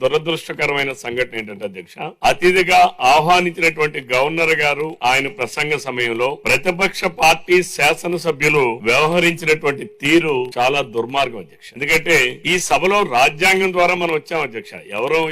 దురదృష్టకరమైన సంఘటన ఏంటంటే అధ్యక్ష, అతిథిగా ఆహ్వానించినటువంటి గవర్నర్ గారు ఆయన ప్రసంగ సమయంలో ప్రతిపక్ష పార్టీ శాసనసభ్యులు వ్యవహరించినటువంటి తీరు చాలా దుర్మార్గం అధ్యక్ష. ఎందుకంటే ఈ సభలో రాజ్యాంగం ద్వారా మనం వచ్చాం అధ్యక్ష.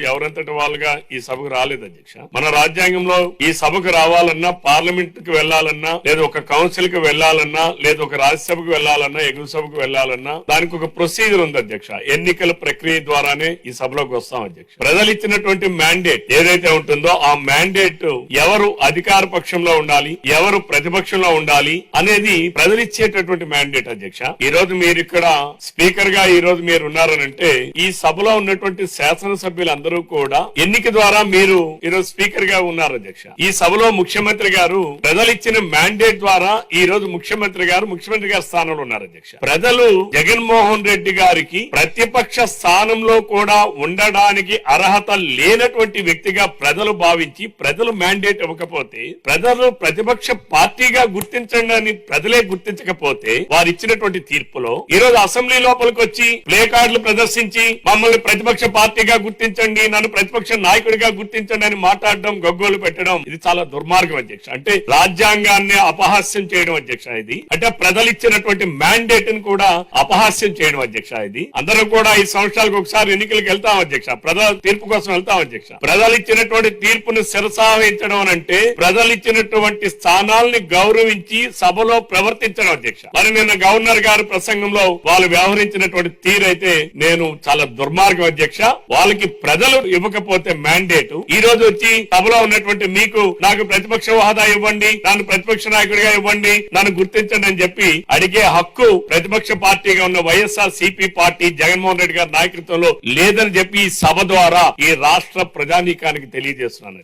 ఎవరంతటి వాళ్ళుగా ఈ సభకు రాలేదు అధ్యక్ష. మన రాజ్యాంగంలో ఈ సభకు రావాలన్నా, పార్లమెంట్ కి వెళ్లాలన్నా, లేదా ఒక కౌన్సిల్ కి వెళ్లాలన్నా, లేదా ఒక రాజ్యసభకు వెళ్లాలన్నా, ఎగువ సభకు వెళ్లాలన్నా దానికి ఒక ప్రొసీజర్ ఉంది అధ్యక్ష. ఎన్నికల ప్రక్రియ ద్వారానే ఈ సభలోకి వస్తాం అధ్యక్ష. ప్రజలు ఇచ్చినటువంటి మ్యాండేట్ ఏదైతే ఉంటుందో ఆ మ్యాండేట్ ఎవరు అధికార పక్షంలో ఉండాలి, ఎవరు ప్రతిపక్షంలో ఉండాలి అనేది ప్రజలు ఇచ్చేటటువంటి మ్యాండేట్ అధ్యక్ష. ఈ రోజు మీరు ఇక్కడ స్పీకర్ గా ఈ రోజు మీరు ఉన్నారనంటే ఈ సభలో ఉన్నటువంటి శాసనసభ్యులందరూ కూడా ఎన్నిక ద్వారా మీరు ఈరోజు స్పీకర్ గా ఉన్నారు అధ్యక్ష. ఈ సభలో ముఖ్యమంత్రి గారు ప్రజలు ఇచ్చిన మ్యాండేట్ ద్వారా ఈ రోజు ముఖ్యమంత్రి గారు స్థానంలో ఉన్నారు అధ్యక్ష. ప్రజలు జగన్మోహన్ రెడ్డి గారికి ప్రతిపక్ష స్థానంలో కూడా ఉండడానికి అర్హత లేనటువంటి వ్యక్తిగా ప్రజలు భావించి ప్రజలు మ్యాండేట్ ఇవ్వకపోతే, ప్రజలు ప్రతిపక్ష పార్టీగా గుర్తించండి అని ప్రజలే గుర్తించకపోతే వారు ఇచ్చినటువంటి తీర్పులో ఈ రోజు అసెంబ్లీ లోపలికి వచ్చి ప్లే కార్డులు ప్రదర్శించి మమ్మల్ని ప్రతిపక్ష పార్టీగా గుర్తించండి, నన్ను ప్రతిపక్ష నాయకుడిగా గుర్తించండి అని మాట్లాడడం, గగ్గోలు పెట్టడం ఇది చాలా దుర్మార్గం అధ్యక్ష. అంటే రాజ్యాంగాన్ని అపహాస్యం చేయడం అధ్యక్ష. ఇది అంటే ప్రజలు ఇచ్చినటువంటి మ్యాండేట్ ని కూడా అపహాస్యం చేయడం అధ్యక్ష. ఇది అందరూ కూడా 5 సంవత్సరాలకు ఒకసారి ఎన్నికలకు వెళ్తాం అధ్యక్ష, ప్రజల తీర్పు కోసం వెళ్తాం అధ్యక్ష. ప్రజలు ఇచ్చినటువంటి తీర్పును శిరసావహించడం అంటే ప్రజలు ఇచ్చినటువంటి స్థానాల్ని గౌరవించి సభలో ప్రవర్తించడం అధ్యక్ష. మరి నిన్న గవర్నర్ గారి ప్రసంగంలో వాళ్ళు వ్యవహరించినటువంటి తీరైతే నేను చాలా దుర్మార్గం అధ్యక్ష. వాళ్ళకి ప్రజలు ఇవ్వకపోతే మ్యాండేట్ ఈ రోజు వచ్చి సభలో ఉన్నటువంటి మీకు నాకు ప్రతిపక్ష హోదా ఇవ్వండి, నన్ను ప్రతిపక్ష నాయకుడిగా ఇవ్వండి, నన్ను గుర్తించండి అని చెప్పి అడిగే హక్కు ప్రతిపక్ష పార్టీగా ఉన్న వైఎస్ఆర్ సిపి పార్టీ జగన్మోహన్ రెడ్డి గారి నాయకత్వంలో లేదని చెప్పి ఈ సభ ద్వారా ఈ రాష్ట్ర ప్రజానీకానికి తెలియజేస్తున్నాను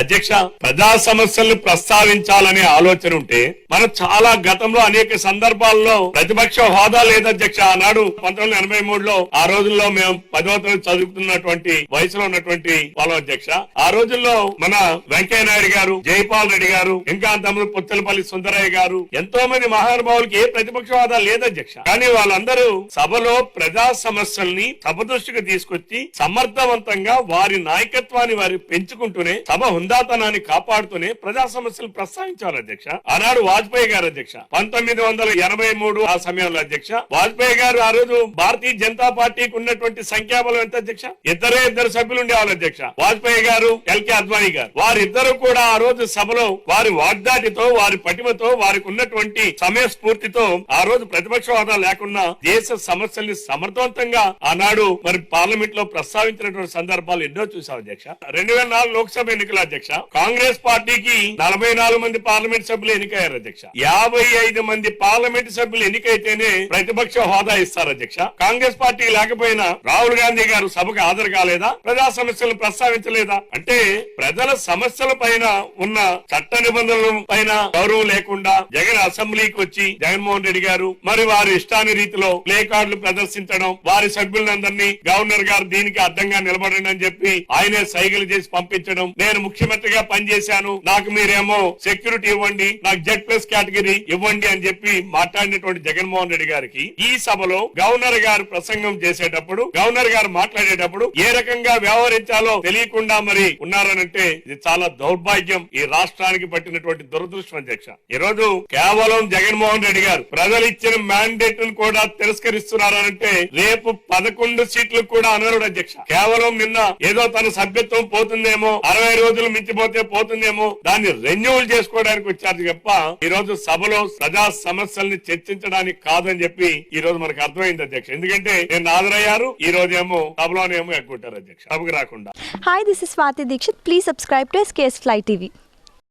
అధ్యక్ష. ప్రజా సమస్యలను ప్రస్తావించాలనే ఆలోచన ఉంటే మనం చాలా గతంలో అనేక సందర్భాల్లో ప్రతిపక్ష హోదా లేదధ్యక్ష. ఆనాడు 1983లో ఆ రోజుల్లో మేము 10వ తరగతి చదువుతున్నటువంటి వయసులో ఉన్నటువంటి వాళ్ళ అధ్యక్ష. ఆ రోజుల్లో మన వెంకయ్య నాయుడు గారు, జైపాల్ రెడ్డి గారు, ఇంకా తమ్ముడు పుత్తలపల్లి సుందరయ్య గారు, ఎంతో మంది మహానుభావులకి ఏ ప్రతిపక్ష హోదా లేదధ్యక్ష. కానీ వాళ్ళందరూ సభలో ప్రజా సమస్యల్ని సభ దృష్టికి తీసుకొచ్చి సమర్థవంతంగా వారి నాయకత్వాన్ని వారి పెంచుకుంటూనే సభ హుందాతనాన్ని కాపాడుతూనే ప్రజా సమస్యలు ప్రస్తావించాలి అధ్యక్ష. ఆనాడు వాజ్పేయి గారు అధ్యక్ష 1983 ఆ సమయంలో అధ్యక్ష వాజ్పేయి గారు ఆ రోజు భారతీయ జనతా పార్టీకి ఉన్నటువంటి సంఖ్యాబలం ఎంత అధ్యక్ష? ఇద్దరు సభ్యులు ఉండేవాళ్ళు అధ్యక్ష. వాజ్పేయి గారు, ఎల్కే అద్వానీ గారు, వారిద్దరు కూడా ఆ రోజు సభలో వారి వాగ్దాటితో, వారి పటిమతో, వారికి ఉన్నటువంటి సమయ స్ఫూర్తితో ఆ రోజు ప్రతిపక్ష హోదా లేకుండా దేశ సమస్యల్ని సమర్థవంతంగా ఆనాడు మరి పార్లమెంట్ లో ప్రస్తావించినటువంటి సందర్భాలు ఎన్నో చూసాం అధ్యక్ష. 2004 లోక్సభ ఎన్నికల అధ్యక్ష కాంగ్రెస్ పార్టీకి 44 మంది పార్లమెంట్ సభ్యులు ఎన్నికయ్యారు అధ్యక్ష. 55 మంది పార్లమెంట్ సభ్యులు ఎన్నికైతేనే ప్రతిపక్ష హోదా ఇస్తారు అధ్యక్ష. కాంగ్రెస్ పార్టీ లేకపోయినా రాహుల్ గాంధీ గారు సభకు హాజరు కాలేదా? ప్రజా సమస్యలను ప్రస్తావించలేదా? అంటే ప్రజల సమస్యల పైన ఉన్న చట్ట నిబంధనల పైన గౌరవం లేకుండా జగన్ అసెంబ్లీకి వచ్చి జగన్మోహన్ రెడ్డి గారు మరి వారి ఇష్టాని రీతిలో ప్లే కార్డులు ప్రదర్శించడం, వారి సభ్యులందరినీ గవర్నర్ గారు దీనికి అడ్డంగా నిలబడండి అని చెప్పి ఆయనే సైకిల్ చేసి పంపించడం, నేను ముఖ్యమంత్రిగా పనిచేశాను, నాకు మీరేమో సెక్యూరిటీ ఇవ్వండి, నాకు Z+ కేటగిరీ ఇవ్వండి అని చెప్పి మాట్లాడినటువంటి జగన్మోహన్ రెడ్డి గారికి ఈ సభలో గవర్నర్ గారు ప్రసంగం చేసేటప్పుడు, గవర్నర్ గారు మాట్లాడేటప్పుడు ఏ రకంగా వ్యవహరించాలో తెలియకుండా మరి ఉన్నారనంటే ఇది చాలా దౌర్భాగ్యం, ఈ రాష్ట్రానికి పట్టినటువంటి దురదృష్టం అధ్యక్ష. ఈ రోజు కేవలం జగన్మోహన్ రెడ్డి గారు ప్రజలు ఇచ్చిన మ్యాండేట్ ను కూడా తిరస్కరిస్తున్నారనంటే రేపు 11 సీట్లు కూడా అనరుడు అధ్యక్ష. కేవలం నిన్న ఏదో తన సభ్యత్వం పోతుందేమో, 60 రోజులు మించిపోతే పోతుందేమో దాన్ని రెన్యూవల్ చేసుకోవడానికి వచ్చారు తప్ప ఈ రోజు సభలో ప్రజా సమస్యల్ని చర్చించడానికి కాదని చెప్పి ఈ రోజు మనకు అర్థమైంది అధ్యక్ష. ఎందుకంటే నేను హాజరయ్యారు, ఈ రోజేమో సభలోనేమో ఎక్కుంటారు అధ్యక్ష, సభకు రాకుండా. Hi, this is Swathi Dikshit. Please subscribe to SKS Fly TV.